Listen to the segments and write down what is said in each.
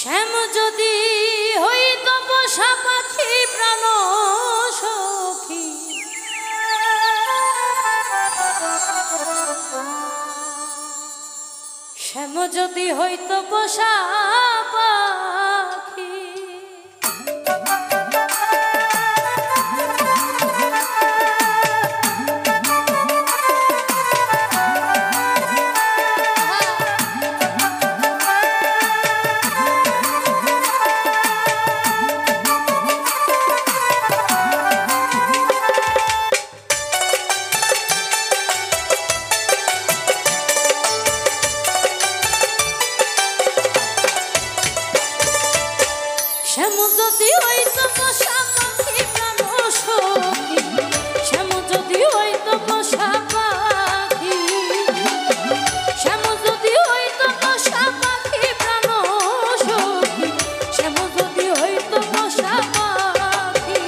শ্যাম যদি হইত পোষা পাখি প্রাণ সখী, শ্যাম যদি হইত পোষা পাখি, শ্যাম যদি হইত পোষা পাখি প্রাণ সখী, শ্যাম যদি হইত পোষা পাখি, শ্যাম যদি হইত পোষা পাখি প্রাণ সখী, শ্যাম যদি হইত পোষা পাখি,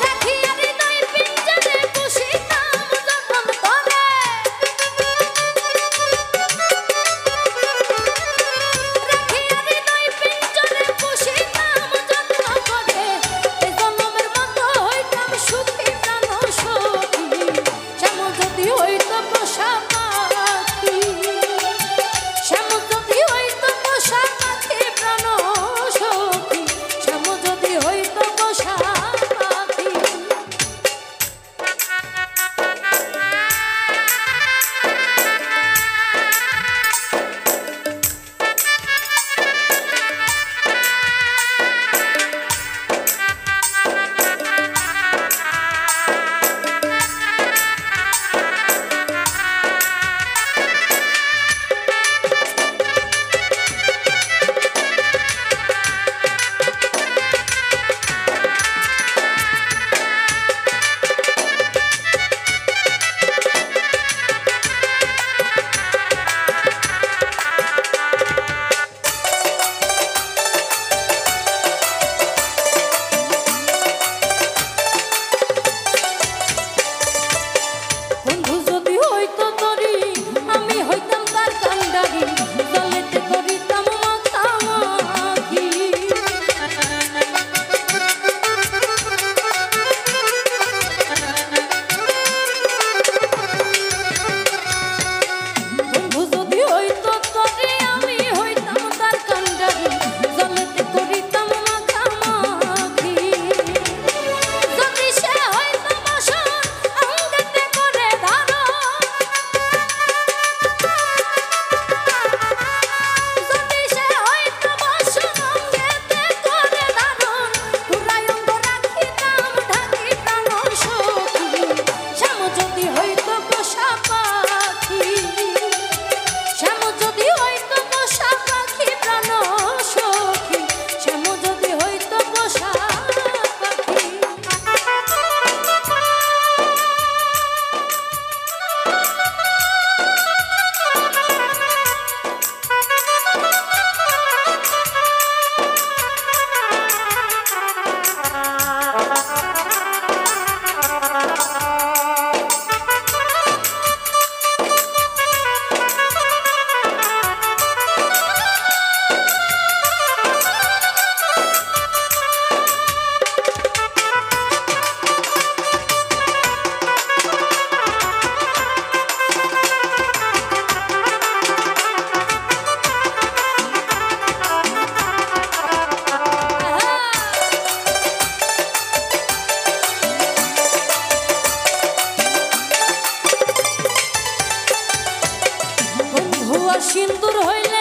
রাখিয়া হৃদয় পিঞ্জরে পুষিতাম যতন করে, রাখিয়া হৃদয় পিঞ্জরে পুষিতাম যতন করে, এ জনমের মতো হইতাম সুখী প্রাণ সখী, শ্যাম যদি হইত পোষা পাখি, শ্যাম যদি হইত পোষা পাখি প্রাণ সখী, শ্যাম যদি হইত পোষা পাখি। বন্ধু যদি হইতো তরি আমি হইতাম তার কান্ডারি, জলেতে করিতাম মাখামাখি, বন্ধু যদি হইতো তরি আমি হইতাম তার কান্ডারি, জলেতে করিতাম মাখামাখি, যদি সে হইতো বসন অঙ্গেতে করে ধারণ, যদি সে হইতো বসন অঙ্গেতে করে ধারণ, পুরাই অঙ্গ রাখিতাম ঢাকি প্রাণ সখী, শ্যাম যদি হইতো পোষা পাখি, শ্যাম যদি হইতো পোষা পাখি প্রাণ সখী, শ্যাম যদি হইতো পোষা পাখি। বন্ধু আর সিন্দুর হইল